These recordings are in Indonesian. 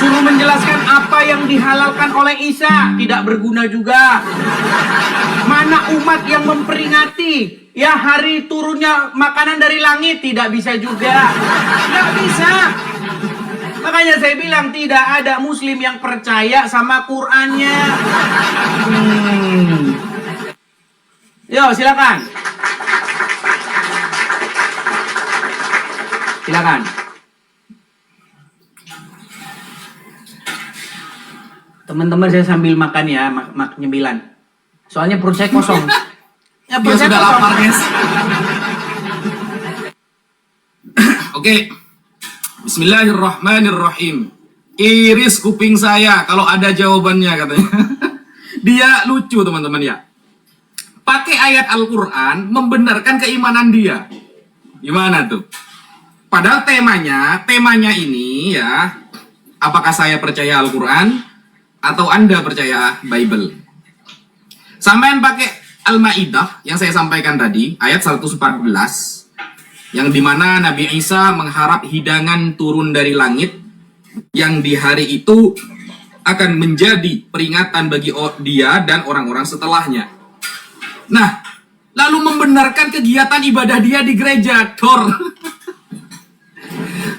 Suruh menjelaskan apa yang dihalalkan oleh Isa, tidak berguna juga. Mana umat yang memperingati ya hari turunnya makanan dari langit, tidak bisa juga. Tidak bisa. Makanya saya bilang tidak ada muslim yang percaya sama Qur'annya. Yo, silakan. Silakan. Teman-teman, saya sambil makan ya, nyemilan. Soalnya perut saya kosong. Ya, perut saya sudah kosong. lapar, guys. Oke. Bismillahirrahmanirrahim. Iris kuping saya kalau ada jawabannya katanya. Dia lucu teman-teman ya. Pakai ayat Al-Quran membenarkan keimanan dia. Gimana tuh? Padahal temanya ini ya, apakah saya percaya Al-Quran atau Anda percaya Bible? Sampean pakai Al-Maidah yang saya sampaikan tadi, ayat 114, yang dimana Nabi Isa mengharap hidangan turun dari langit yang di hari itu akan menjadi peringatan bagi dia dan orang-orang setelahnya. Nah, lalu membenarkan kegiatan ibadah dia di gereja.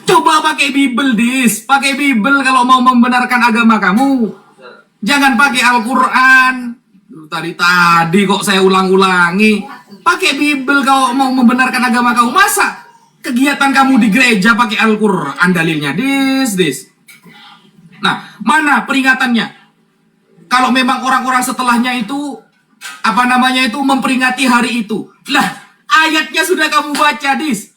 Coba pakai Bible, Dis. Pakai Bible kalau mau membenarkan agama kamu. Jangan pakai Al-Quran. Tadi kok saya ulang-ulangi. Pakai Bible kalau mau membenarkan agama kamu. Masa kegiatan kamu di gereja pakai Al-Quran dalilnya? Dis. Nah, mana peringatannya? Kalau memang orang-orang setelahnya itu memperingati hari itu. Lah, ayatnya sudah kamu baca, Dis.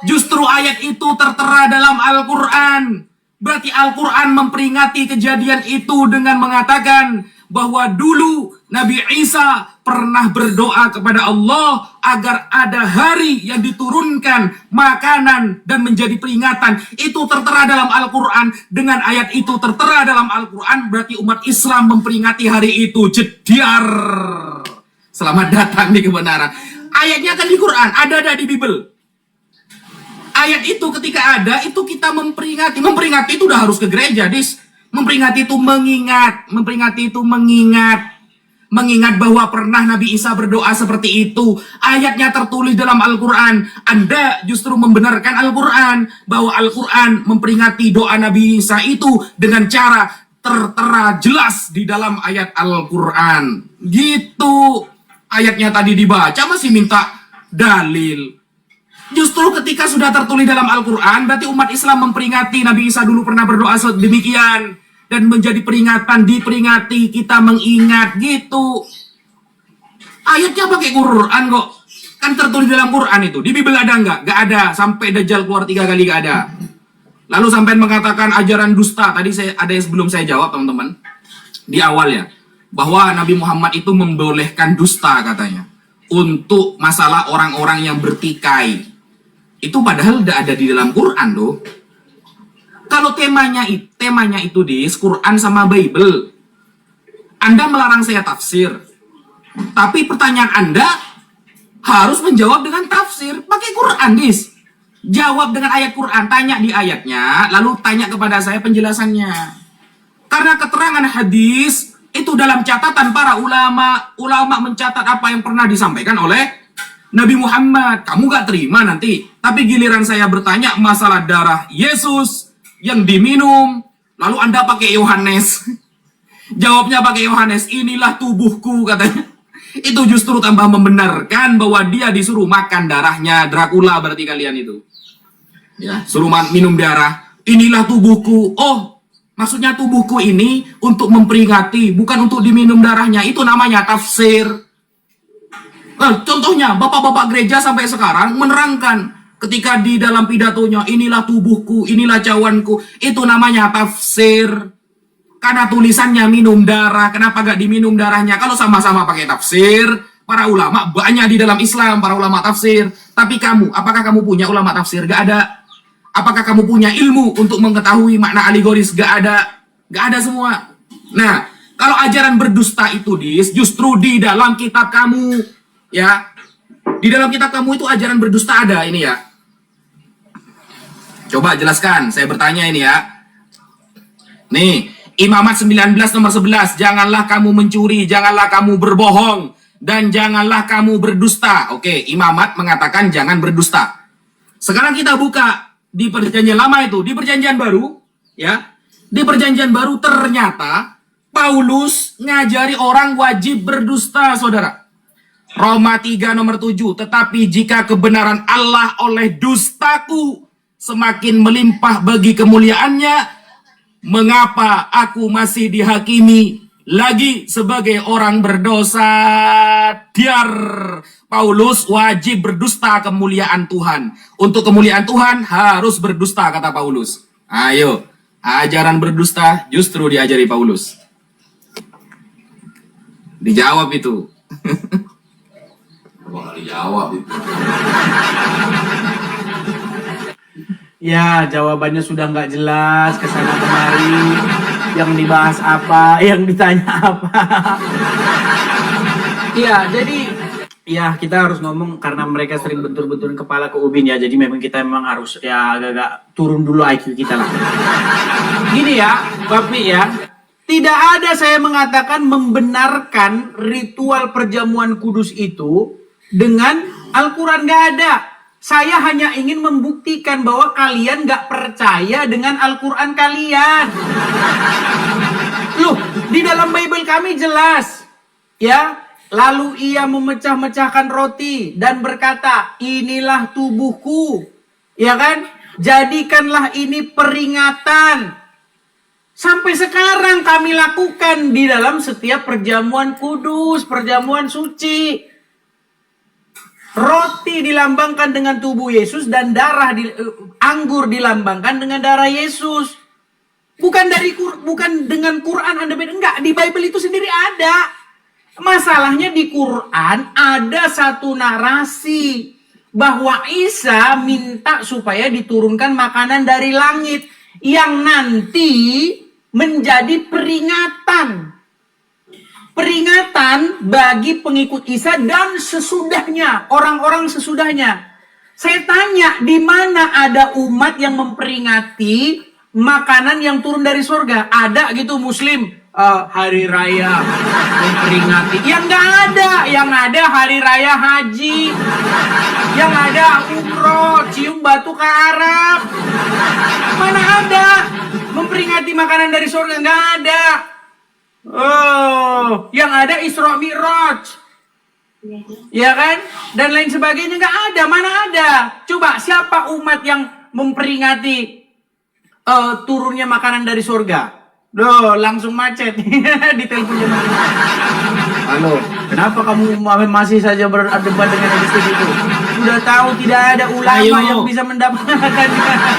Justru ayat itu tertera dalam Al-Quran. Berarti Al-Quran memperingati kejadian itu dengan mengatakan bahwa dulu Nabi Isa pernah berdoa kepada Allah agar ada hari yang diturunkan makanan dan menjadi peringatan. Itu tertera dalam Al-Quran. Dengan ayat itu tertera dalam Al-Quran, berarti umat Islam memperingati hari itu. Jediar. Selamat datang di kebenaran. Ayatnya kan di Quran, ada di Bible. Ayat itu ketika ada, itu kita memperingati. Memperingati itu udah harus ke gereja, Dis. Memperingati itu mengingat. Memperingati itu mengingat. Mengingat bahwa pernah Nabi Isa berdoa seperti itu. Ayatnya tertulis dalam Al-Quran. Anda justru membenarkan Al-Quran. Bahwa Al-Quran memperingati doa Nabi Isa itu dengan cara tertera jelas di dalam ayat Al-Quran. Gitu. Ayatnya tadi dibaca masih minta dalil. Justru ketika sudah tertulis dalam Al-Quran, berarti umat Islam memperingati Nabi Isa dulu pernah berdoa demikian. Dan menjadi peringatan, diperingati, kita mengingat, gitu. Ayatnya pakai Quran kok. Kan tertulis dalam Quran itu. Di Bible ada nggak? Nggak ada. Sampai Dajjal keluar 3 kali nggak ada. Lalu sampai mengatakan ajaran dusta. Tadi ada yang sebelum saya jawab, teman-teman. Di awal ya. Bahwa Nabi Muhammad itu membolehkan dusta katanya. Untuk masalah orang-orang yang bertikai. Itu padahal udah ada di dalam Quran loh. Kalau temanya itu di Quran sama Bible. Anda melarang saya tafsir. Tapi pertanyaan Anda harus menjawab dengan tafsir. Pakai Quran, Dis. Jawab dengan ayat Quran. Tanya di ayatnya, lalu tanya kepada saya penjelasannya. Karena keterangan hadis itu dalam catatan para ulama. Ulama mencatat apa yang pernah disampaikan oleh Nabi Muhammad. Kamu gak terima nanti. Tapi giliran saya bertanya masalah darah Yesus yang diminum, lalu Anda pakai Yohanes. Jawabnya pakai Yohanes, inilah tubuhku katanya. Itu justru tambah membenarkan bahwa dia disuruh makan darahnya Dracula, berarti kalian itu. Ya, suruh minum darah. Inilah tubuhku. Oh, maksudnya tubuhku ini untuk memperingati, bukan untuk diminum darahnya. Itu namanya tafsir. Nah, contohnya bapak-bapak gereja sampai sekarang menerangkan ketika di dalam pidatonya, inilah tubuhku, inilah cawanku. Itu namanya tafsir. Karena tulisannya minum darah, kenapa gak diminum darahnya? Kalau sama-sama pakai tafsir, para ulama banyak di dalam Islam, para ulama tafsir. Tapi kamu, apakah kamu punya ulama tafsir? Gak ada. Apakah kamu punya ilmu untuk mengetahui makna alegoris? Gak ada. Gak ada semua. Nah, kalau ajaran berdusta itu, justru di dalam kitab kamu, ya. Di dalam kitab kamu itu ajaran berdusta ada, ini ya. Coba jelaskan, saya bertanya ini ya. Nih, Imamat 19 nomor 11. Janganlah kamu mencuri, janganlah kamu berbohong, dan janganlah kamu berdusta. Oke, Imamat mengatakan jangan berdusta. Sekarang kita buka di perjanjian lama itu, di perjanjian baru, ya. Di perjanjian baru ternyata Paulus ngajari orang wajib berdusta, saudara. Roma 3 nomor 7. Tetapi jika kebenaran Allah oleh dustaku semakin melimpah bagi kemuliaannya, mengapa aku masih dihakimi lagi sebagai orang berdosa? Diar. Paulus wajib berdusta kemuliaan Tuhan. Untuk kemuliaan Tuhan harus berdusta, kata Paulus. Ayo, ajaran berdusta justru diajari Paulus. Dijawab itu. Wah, dijawab itu. Ya, jawabannya sudah nggak jelas, kesana kemari. Yang dibahas apa, yang ditanya apa. Iya, jadi ya kita harus ngomong karena mereka sering bentur-benturin kepala ke Ubin ya. Jadi memang kita harus ya agak-agak turun dulu IQ kita lah. Gini ya, Bapak ya. Tidak ada saya mengatakan membenarkan ritual perjamuan kudus itu dengan Al-Quran, nggak ada. Saya hanya ingin membuktikan bahwa kalian gak percaya dengan Al-Quran kalian. Loh, di dalam Bible kami jelas. Ya, lalu ia memecah-mecahkan roti dan berkata, inilah tubuhku. Ya kan? Jadikanlah ini peringatan. Sampai sekarang kami lakukan di dalam setiap perjamuan kudus, perjamuan suci. Roti dilambangkan dengan tubuh Yesus dan anggur dilambangkan dengan darah Yesus. Bukan dengan Quran Anda beda, enggak, di Bible itu sendiri ada. Masalahnya di Quran ada satu narasi bahwa Isa minta supaya diturunkan makanan dari langit yang nanti menjadi peringatan bagi pengikut Isa dan sesudahnya, orang-orang sesudahnya. Saya tanya, di mana ada umat yang memperingati makanan yang turun dari surga? Ada gitu Muslim hari raya memperingati? Yang nggak ada, yang ada hari raya haji, yang ada umroh, cium batu ke Arab. Mana ada memperingati makanan dari surga? Nggak ada. Oh, yang ada Isra Mi'raj, ya kan? Dan lain sebagainya nggak ada. Mana ada? Coba siapa umat yang memperingati turunnya makanan dari surga? Loh, langsung macet di teleponnya. Halo, kenapa kamu masih saja berdebat dengan istri itu? Sudah tahu tidak ada ulama yang bisa mendapatkan.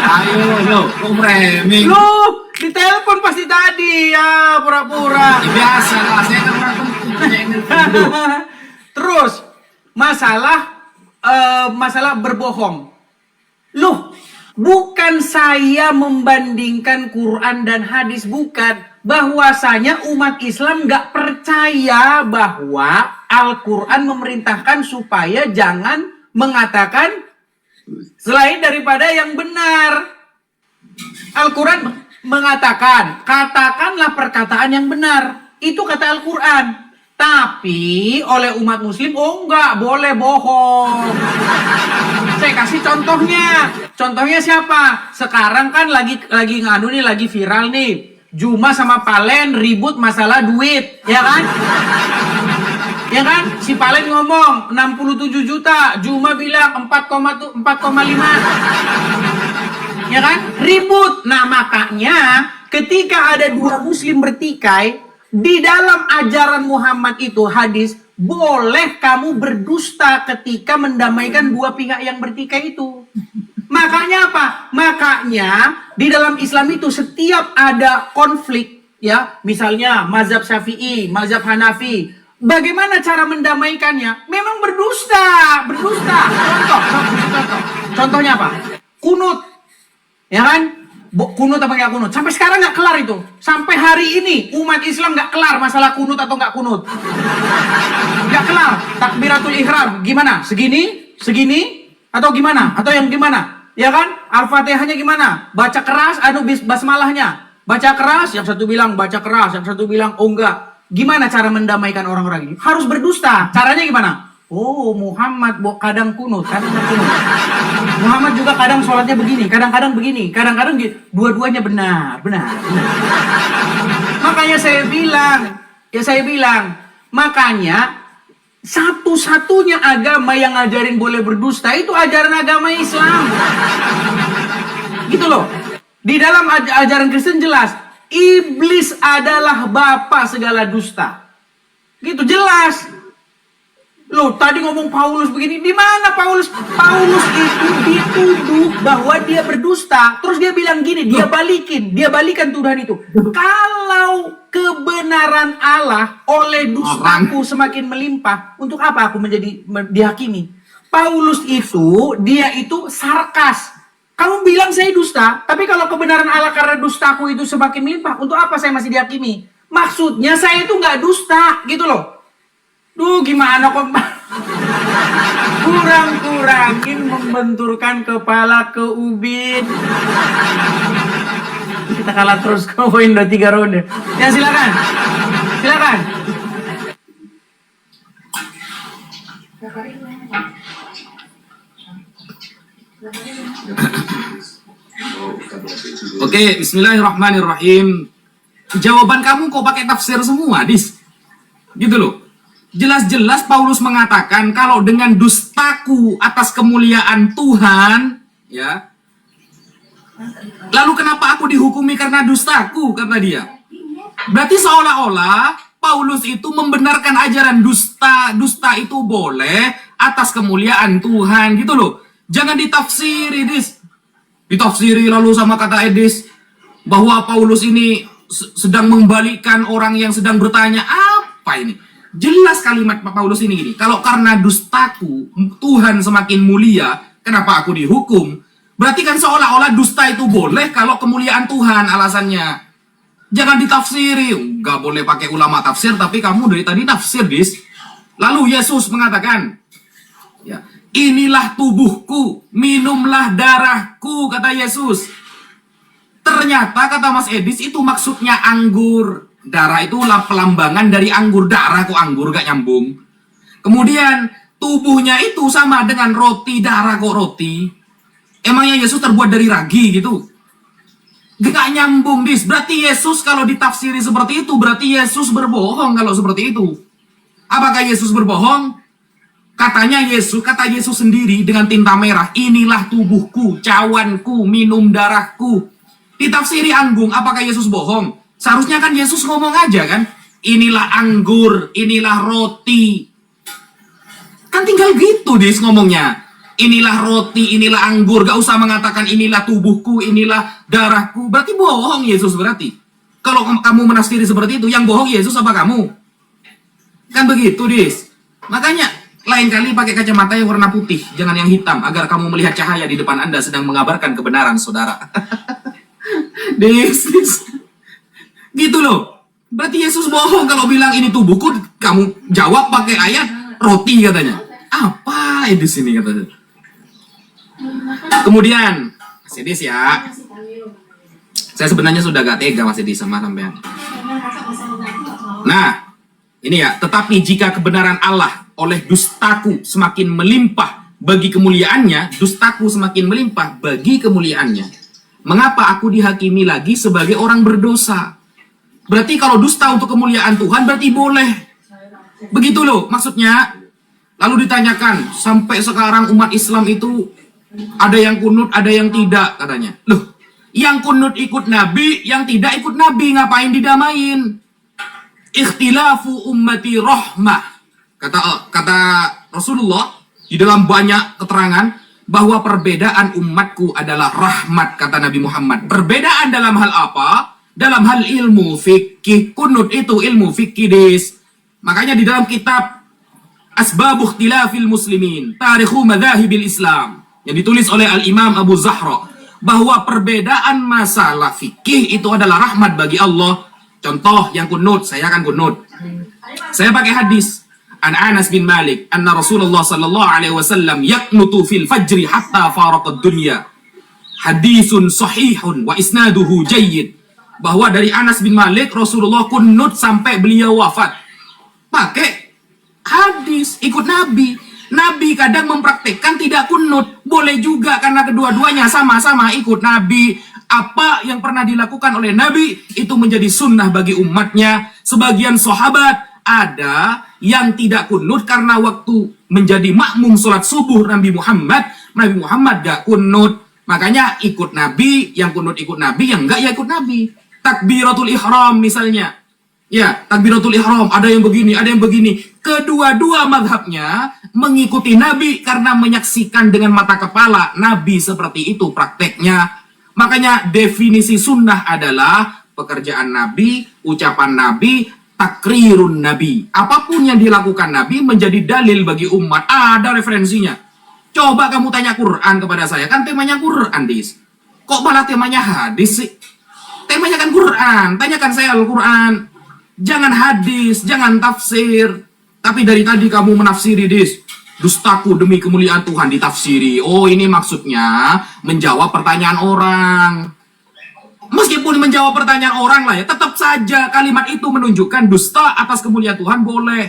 Ayo, kok framing? Loh, di telepon pasti tadi ya, pura-pura. Ya, biasa lah, saya kan orang penting. Terus masalah berbohong. Loh, bukan saya membandingkan Quran dan hadis, bukan. Bahwasanya umat Islam nggak percaya bahwa Al-Quran memerintahkan supaya jangan mengatakan selain daripada yang benar. Al-Quran mengatakan, katakanlah perkataan yang benar. Itu kata Al-Quran. Tapi oleh umat muslim, oh enggak, boleh bohong. Saya kasih contohnya. Contohnya siapa? Sekarang kan lagi viral nih. Juma sama Palen ribut masalah duit, ya kan? Ya kan? Si Palen ngomong 67 juta, Juma bilang 4,5. Ya kan? Ribut. Nah, makanya ketika ada dua muslim bertikai, di dalam ajaran Muhammad itu hadis, boleh kamu berdusta ketika mendamaikan dua pihak yang bertikai itu. Makanya apa? Makanya di dalam Islam itu setiap ada konflik, ya, misalnya mazhab Syafi'i, mazhab Hanafi, bagaimana cara mendamaikannya? Memang berdusta. Contohnya apa? Kunut. Ya kan? Kunut apa nggak kunut? Sampai sekarang nggak kelar itu. Sampai hari ini umat Islam nggak kelar masalah kunut atau nggak kunut. Nggak kelar. Takbiratul ihram gimana? Segini? Atau gimana? Atau yang gimana? Ya kan? Al-Fatihahnya gimana? Baca keras, basmalahnya. Baca keras, yang satu bilang baca keras, yang satu bilang oh enggak. Gimana cara mendamaikan orang-orang ini? Harus berdusta. Caranya gimana? Oh, Muhammad kadang kunut, kadang kunut. Muhammad juga kadang sholatnya begini, kadang-kadang begini, kadang-kadang dua-duanya benar. Makanya saya bilang, makanya satu-satunya agama yang ngajarin boleh berdusta itu ajaran agama Islam. Gitu loh. Di dalam ajaran Kristen jelas, iblis adalah bapa segala dusta. Gitu jelas. Loh, tadi ngomong Paulus begini, di mana Paulus? Paulus itu dituduh bahwa dia berdusta. Terus dia bilang gini, dia balikan tuduhan itu. Kalau kebenaran Allah oleh dustaku semakin melimpah, untuk apa aku menjadi dihakimi? Paulus itu, dia itu sarkas. Kamu bilang saya dusta, tapi kalau kebenaran Allah karena dustaku itu semakin melimpah, untuk apa saya masih dihakimi? Maksudnya saya itu nggak dusta, gitu loh. Duh, gimana kok kurang-kurangin membenturkan kepala ke ubin. Kita kalah terus ke poin 3 ronde. Ya silakan. Oke, bismillahirrahmanirrahim. Jawaban kamu kok pakai tafsir semua, Dis? Gitu loh. Jelas-jelas Paulus mengatakan kalau dengan dustaku atas kemuliaan Tuhan, ya. Lalu kenapa aku dihukumi karena dustaku, kata dia. Berarti seolah-olah Paulus itu membenarkan ajaran dusta. Dusta itu boleh atas kemuliaan Tuhan, gitu loh. Jangan ditafsiri, Dis. Ditafsiri lalu sama kata Edis bahwa Paulus ini sedang membalikkan orang yang sedang bertanya, apa ini? Jelas kalimat Paulus ini gini, kalau karena dustaku Tuhan semakin mulia, kenapa aku dihukum? Berarti kan seolah-olah dusta itu boleh kalau kemuliaan Tuhan alasannya. Jangan ditafsiri, nggak boleh pakai ulama tafsir, tapi kamu dari tadi tafsir, Dis. Lalu Yesus mengatakan, ya, inilah tubuhku, minumlah darahku, kata Yesus. Ternyata kata Mas Edis itu maksudnya anggur. Darah itu pelambangan dari anggur. Darah kok anggur, gak nyambung. Kemudian tubuhnya itu sama dengan roti. Darah kok roti. Emangnya Yesus terbuat dari ragi gitu? Gak nyambung, Dis. Berarti Yesus kalau ditafsiri seperti itu, berarti Yesus berbohong kalau seperti itu. Apakah Yesus berbohong? Kata Yesus sendiri dengan tinta merah, inilah tubuhku, cawanku, minum darahku. Ditafsiri anggung, apakah Yesus bohong? Seharusnya kan Yesus ngomong aja kan, inilah anggur, inilah roti. Kan tinggal gitu Dis ngomongnya. Inilah roti, inilah anggur, gak usah mengatakan inilah tubuhku, inilah darahku. Berarti bohong Yesus berarti. Kalau kamu menafsiri seperti itu, yang bohong Yesus apa kamu? Kan begitu Dis. Makanya lain kali pakai kacamata yang warna putih, jangan yang hitam, agar kamu melihat cahaya di depan Anda sedang mengabarkan kebenaran saudara. Dis. Gitu loh. Berarti Yesus bohong kalau bilang ini tubuhku, kamu jawab pakai ayat roti katanya. Apa di sini katanya? Kemudian, Mas Edis ya. Saya sebenarnya sudah gak tega Mas Edis sama sampean. Nah, ini ya, tetapi jika kebenaran Allah oleh dustaku semakin melimpah bagi kemuliaannya, dustaku semakin melimpah bagi kemuliaannya. Mengapa aku dihakimi lagi sebagai orang berdosa? Berarti kalau dusta untuk kemuliaan Tuhan berarti boleh. Begitu loh maksudnya. Lalu ditanyakan, sampai sekarang umat Islam itu ada yang kunut, ada yang tidak katanya. Loh, yang kunut ikut Nabi, yang tidak ikut Nabi, ngapain didamain? Ikhtilafu ummati rahmah. Kata Rasulullah di dalam banyak keterangan bahwa perbedaan umatku adalah rahmat, kata Nabi Muhammad. Perbedaan dalam hal apa? Dalam hal ilmu fikih. Kunut itu ilmu fikih, Dis. Makanya di dalam kitab Asbabu Ikhtilafil Muslimin, Tarikhu Madzahibil Islam, yang ditulis oleh Al-Imam Abu Zahra, bahwa perbedaan masalah fikih itu adalah rahmat bagi Allah. Contoh yang kunut, saya akan kunut. Saya pakai hadis An Anas bin Malik, anna Rasulullah sallallahu alaihi wasallam yaqnutu fil fajri hatta faraqad dunya. Hadisun sahihun wa isnaduhu jayyid. bahwa dari Anas bin Malik Rasulullah kunut sampai beliau wafat. Pakai hadis, ikut Nabi. Nabi kadang mempraktekkan tidak kunut, boleh juga karena kedua-duanya sama-sama ikut Nabi. Apa yang pernah dilakukan oleh Nabi itu menjadi sunnah bagi umatnya. Sebagian sahabat ada yang tidak kunut karena waktu menjadi makmum sholat subuh Nabi Muhammad gak kunut. Makanya ikut Nabi, yang kunut ikut Nabi, yang enggak ya ikut Nabi. Takbiratul ihram misalnya. Ya, takbiratul ihram, ada yang begini, ada yang begini. Kedua-dua madhabnya mengikuti Nabi karena menyaksikan dengan mata kepala Nabi seperti itu prakteknya. Makanya definisi sunnah adalah pekerjaan Nabi, ucapan Nabi, takrirun Nabi. Apapun yang dilakukan Nabi menjadi dalil bagi umat. Ada referensinya. Coba kamu tanya Quran kepada saya, kan temanya Quran, Dis. Kok malah temanya hadis sih? Temanya kan Quran, tanyakan saya Al-Quran. Jangan hadis, jangan tafsir. Tapi dari tadi kamu menafsiri, Dis. Dustaku demi kemuliaan Tuhan ditafsiri. Oh, ini maksudnya menjawab pertanyaan orang. Meskipun menjawab pertanyaan orang lah ya, tetap saja kalimat itu menunjukkan dusta atas kemuliaan Tuhan boleh.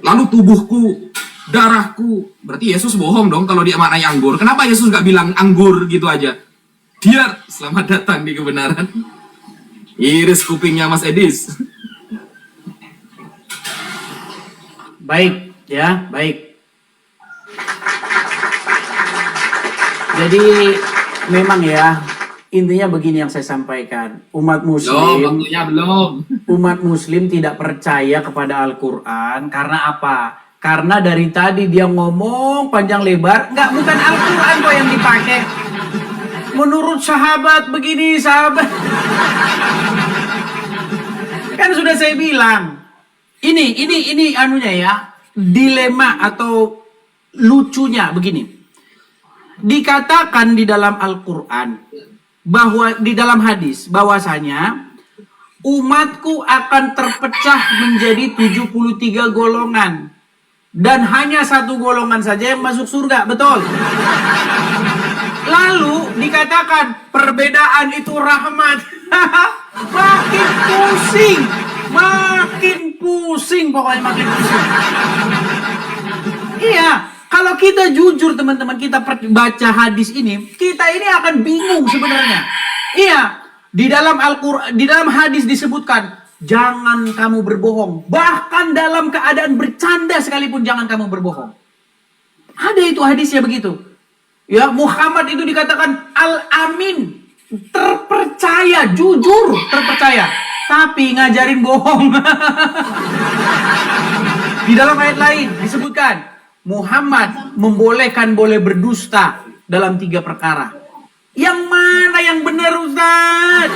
Lalu tubuhku, darahku. Berarti Yesus bohong dong kalau dia maknanya anggur. Kenapa Yesus gak bilang anggur gitu aja? Biar selamat datang di kebenaran. Iris kupingnya Mas Edis. Baik, ya, baik. Jadi memang ya, intinya begini yang saya sampaikan. Umat Muslim tidak percaya kepada Al-Quran. Karena apa? Karena dari tadi dia ngomong panjang lebar, bukan Al-Quran kok yang dipakai. Menurut sahabat begini, sahabat. Kan sudah saya bilang. Ini anunya ya, dilema atau lucunya begini. Dikatakan di dalam Al-Quran bahwa di dalam hadis bahwasanya umatku akan terpecah menjadi 73 golongan dan hanya satu golongan saja yang masuk surga, betul? Lalu dikatakan perbedaan itu rahmat. Makin pusing pokoknya makin pusing. Iya, kalau kita jujur teman-teman, kita baca hadis ini, kita ini akan bingung sebenarnya. Iya, di dalam Al-Qur'an, di dalam hadis disebutkan jangan kamu berbohong. Bahkan dalam keadaan bercanda sekalipun jangan kamu berbohong. Ada itu hadisnya begitu. Ya, Muhammad itu dikatakan Al-Amin, terpercaya, jujur, terpercaya, tapi ngajarin bohong. Di dalam ayat lain disebutkan Muhammad membolehkan boleh berdusta dalam 3 perkara. Yang mana yang benar, Ustaz?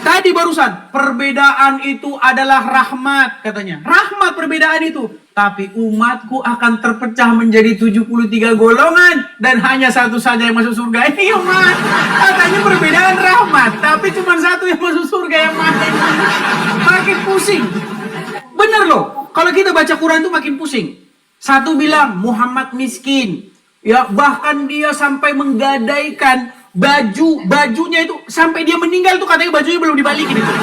Tadi barusan, perbedaan itu adalah rahmat, katanya. Rahmat perbedaan itu. Tapi umatku akan terpecah menjadi 73 golongan. Dan hanya satu saja yang masuk surga. Ini umat. Katanya perbedaan rahmat. Tapi cuma satu yang masuk surga, yang mana? Makin pusing. Bener loh. Kalau kita baca Quran itu makin pusing. Satu bilang, Muhammad miskin. Ya, bahkan dia sampai menggadaikan bajunya itu sampai dia meninggal tuh katanya bajunya belum dibalikin itu.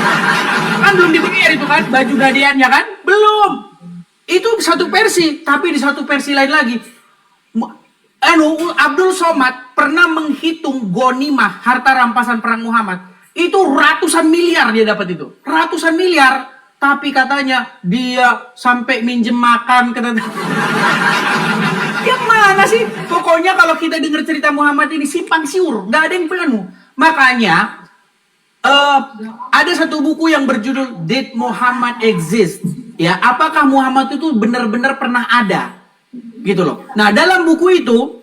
Kan belum dibayar itu kan baju gadaiannya kan? Belum. Itu satu versi, tapi di satu versi lain lagi Abdul Somad pernah menghitung ghanimah, harta rampasan perang Muhammad. Itu ratusan miliar dia dapat itu. Ratusan miliar, tapi katanya dia sampai minjem makan katanya. Yang mana sih? Pokoknya kalau kita dengar cerita Muhammad ini simpang siur, nggak ada yang penuh. Makanya ada satu buku yang berjudul Did Muhammad Exist? Ya, apakah Muhammad itu benar-benar pernah ada? Gitu loh. Nah, dalam buku itu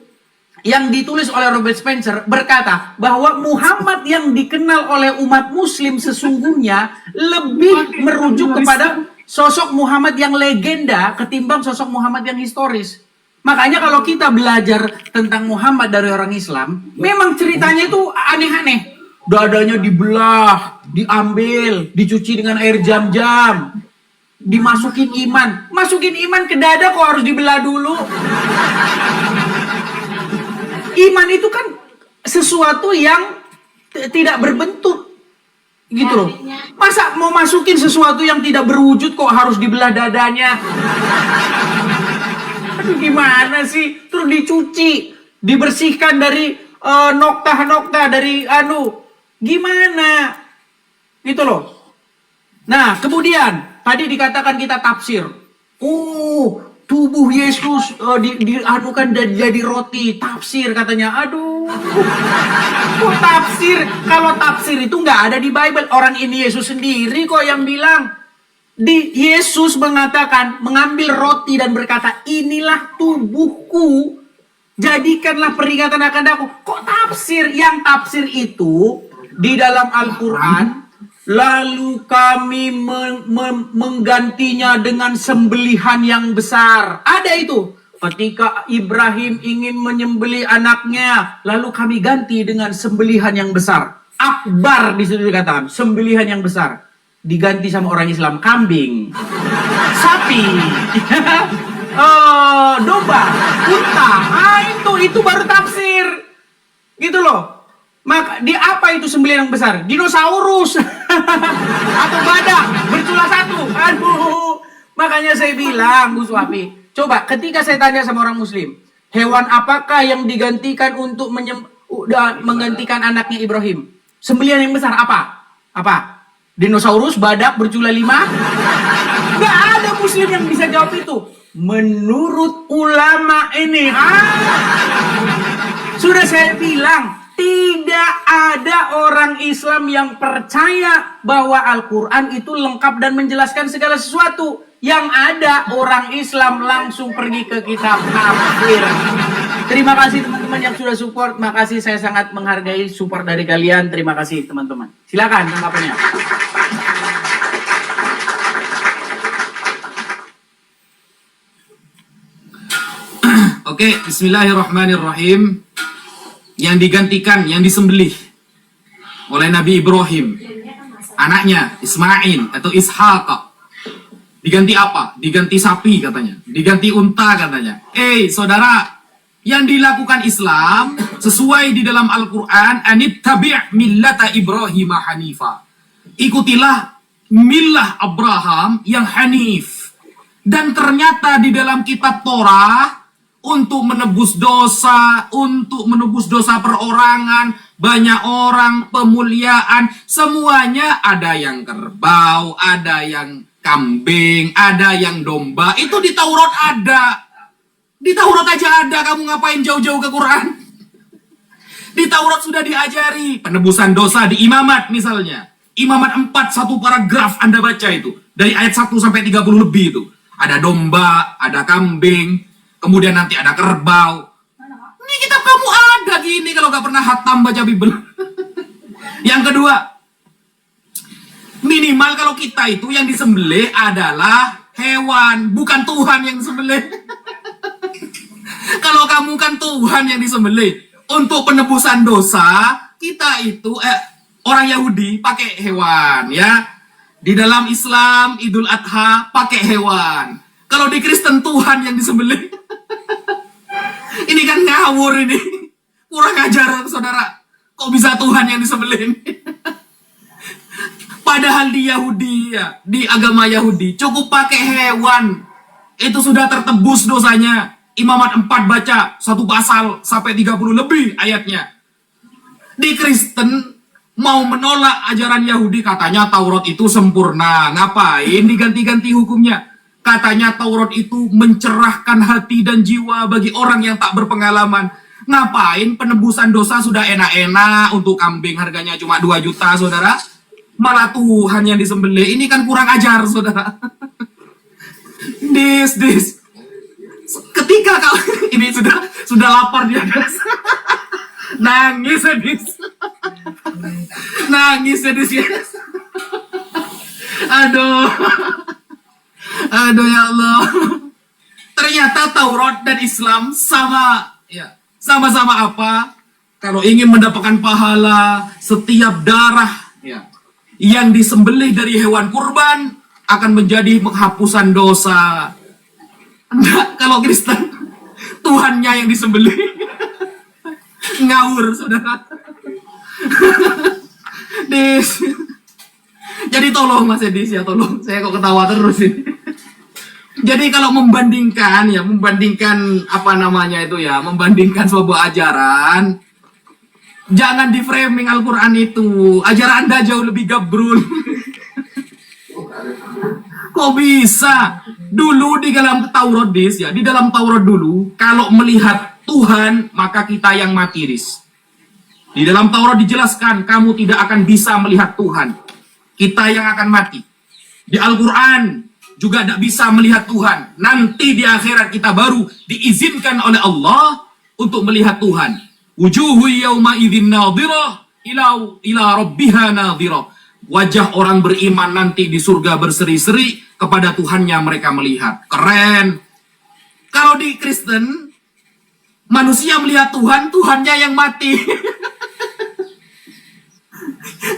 yang ditulis oleh Robert Spencer berkata bahwa Muhammad yang dikenal oleh umat Muslim sesungguhnya lebih merujuk kepada sosok Muhammad yang legenda ketimbang sosok Muhammad yang historis. Makanya kalau kita belajar tentang Muhammad dari orang Islam, memang ceritanya itu aneh-aneh. Dadanya dibelah, diambil, dicuci dengan air jam-jam, dimasukin iman. Masukin iman ke dada kok harus dibelah dulu? Iman itu kan sesuatu yang tidak berbentuk. Gitu loh. Masa mau masukin sesuatu yang tidak berwujud kok harus dibelah dadanya? Aduh, gimana sih? Terus dicuci, dibersihkan dari noktah-noktah dari gimana? Gitu loh. Nah, kemudian tadi dikatakan kita tafsir. Oh, tubuh Yesus dianukan jadi roti, tafsir katanya. Aduh, kok tafsir? Kalau tafsir itu nggak ada di Bible. Orang ini Yesus sendiri kok yang bilang. Yesus mengatakan, mengambil roti dan berkata, inilah tubuhku, jadikanlah peringatan akan aku. Kok tafsir? Yang tafsir itu di dalam Al-Quran, lalu kami menggantinya dengan sembelihan yang besar. Ada itu. Ketika Ibrahim ingin menyembelih anaknya, lalu kami ganti dengan sembelihan yang besar. Akbar di situ dikatakan, sembelihan yang besar. Diganti sama orang Islam, kambing, sapi, domba, unta. Itu baru tafsir. Gitu loh. Maka di apa itu sembelihan yang besar? Dinosaurus atau badak bercula satu. Aduh. Makanya saya bilang, Bu Suhafi, coba ketika saya tanya sama orang Muslim, hewan apakah yang digantikan untuk menggantikan anaknya Ibrahim? Sembelihan yang besar apa? Apa? Dinosaurus, badak bercula 5? Gak ada Muslim yang bisa jawab itu. Menurut ulama ini, sudah saya bilang, tidak ada orang Islam yang percaya bahwa Al-Quran itu lengkap dan menjelaskan segala sesuatu. Yang ada orang Islam langsung pergi ke kitab tafsir. Terima kasih teman-teman yang sudah support. Makasih, saya sangat menghargai support dari kalian. Terima kasih teman-teman. Silakan tanggapannya. Oke, bismillahirrahmanirrahim. Yang digantikan, yang disembelih oleh Nabi Ibrahim, anaknya Ismail atau Ishaq. Diganti apa? Diganti sapi katanya. Diganti unta katanya. Saudara, yang dilakukan Islam sesuai di dalam Al-Quran, anittabi' millata Ibrahim hanifa. Ikutilah millah Abraham yang hanif. Dan ternyata di dalam kitab Torah, untuk menebus dosa perorangan, banyak orang, pemuliaan, semuanya ada yang kerbau, ada yang kambing, ada yang domba. Itu di Taurat ada. Di Taurat aja ada, kamu ngapain jauh-jauh ke Quran? Di Taurat sudah diajari penebusan dosa di imamat misalnya. Imamat 4, satu paragraf Anda baca itu. Dari ayat 1 sampai 30 lebih itu. Ada domba, ada kambing, kemudian nanti ada kerbau. Ini kitab kamu ada gini kalau gak pernah hatam baca Bible. Yang kedua, minimal kalau kita itu yang disembelih adalah hewan, bukan Tuhan yang disembelih. Kalau kamu kan Tuhan yang disembelih untuk penebusan dosa, kita itu orang Yahudi pakai hewan ya. Di dalam Islam Idul Adha pakai hewan. Kalau di Kristen Tuhan yang disembelih. Ini kan ngawur ini. Kurang ajar saudara. Kok bisa Tuhan yang disembelih? Padahal di Yahudi ya, di agama Yahudi cukup pakai hewan. Itu sudah tertebus dosanya. Imamat 4 baca satu pasal sampai 30 lebih ayatnya. Di Kristen mau menolak ajaran Yahudi, katanya Taurat itu sempurna. Ngapain diganti-ganti hukumnya? Katanya Taurat itu mencerahkan hati dan jiwa bagi orang yang tak berpengalaman. Ngapain penebusan dosa sudah enak-enak untuk kambing harganya cuma 2 juta, saudara? Malah Tuhan yang disembelih. Ini kan kurang ajar, saudara. Dis. Ketika kau ini sudah lapar dia, guys. Nangis, Dis. Nangis, Dis. Aduh ya Allah. Ternyata Taurat dan Islam sama ya. Sama-sama apa? Kalau ingin mendapatkan pahala, setiap darah ya yang disembelih dari hewan kurban akan menjadi penghapusan dosa. Enggak, kalau Kristen Tuhannya yang disembelih. Ngawur, saudara. Dis. Jadi tolong Mas Edis ya, tolong. Saya kok ketawa terus ini. Jadi kalau membandingkan apa namanya itu ya, membandingkan sebuah ajaran, jangan di framing Al-Quran itu. Ajaran Anda jauh lebih gabrul. Kok bisa? Dulu di dalam Taurat, Dis, ya, di dalam Taurat dulu, kalau melihat Tuhan, maka kita yang mati, Dis. Di dalam Taurat dijelaskan, kamu tidak akan bisa melihat Tuhan. Kita yang akan mati. Di Al-Quran juga tidak bisa melihat Tuhan. Nanti di akhirat kita baru diizinkan oleh Allah untuk melihat Tuhan. Wujuhu yawma idzin nadhirah ila rabbiha nadhirah. Wajah orang beriman nanti di surga berseri-seri, kepada Tuhannya mereka melihat. Keren. Kalau di Kristen, manusia melihat Tuhan, Tuhannya yang mati.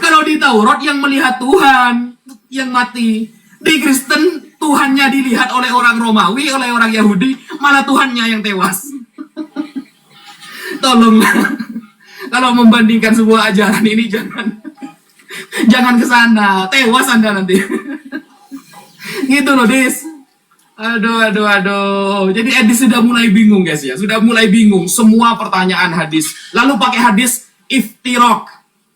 Kalau di Taurat yang melihat Tuhan yang mati. Di Kristen Tuhannya dilihat oleh orang Romawi, oleh orang Yahudi, malah Tuhannya yang tewas. Tolonglah. Kalau membandingkan sebuah ajaran ini jangan ke sana, tewas Anda nanti. Gitu loh, Dis. Aduh. Jadi Edis sudah mulai bingung, guys ya. Sudah mulai bingung semua pertanyaan hadis. Lalu pakai hadis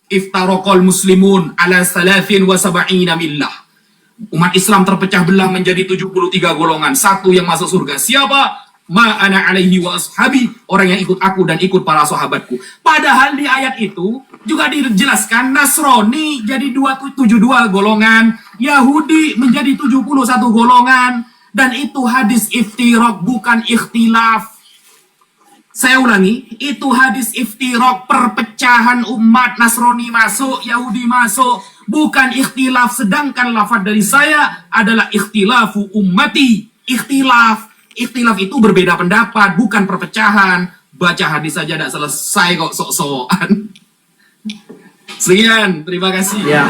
iftaraqal muslimun ala salafin wa sab'ina millah. Umat Islam terpecah belah menjadi 73 golongan. Satu yang masuk surga. Siapa? Ma ana alaihi wa ashabi. Orang yang ikut aku dan ikut para sahabatku. Padahal di ayat itu juga dijelaskan Nasrani jadi 72 golongan. Yahudi menjadi 71 golongan. Dan itu hadis iftiraq, bukan ikhtilaf. Saya ulangi, itu hadis iftiraq, perpecahan umat. Nasrani masuk, Yahudi masuk, bukan ikhtilaf. Sedangkan lafaz dari saya adalah ikhtilafu ummati. Ikhtilaf itu berbeda pendapat, bukan perpecahan. Baca hadis saja tidak selesai kok sok-sokan. Sekian, terima kasih. Ya.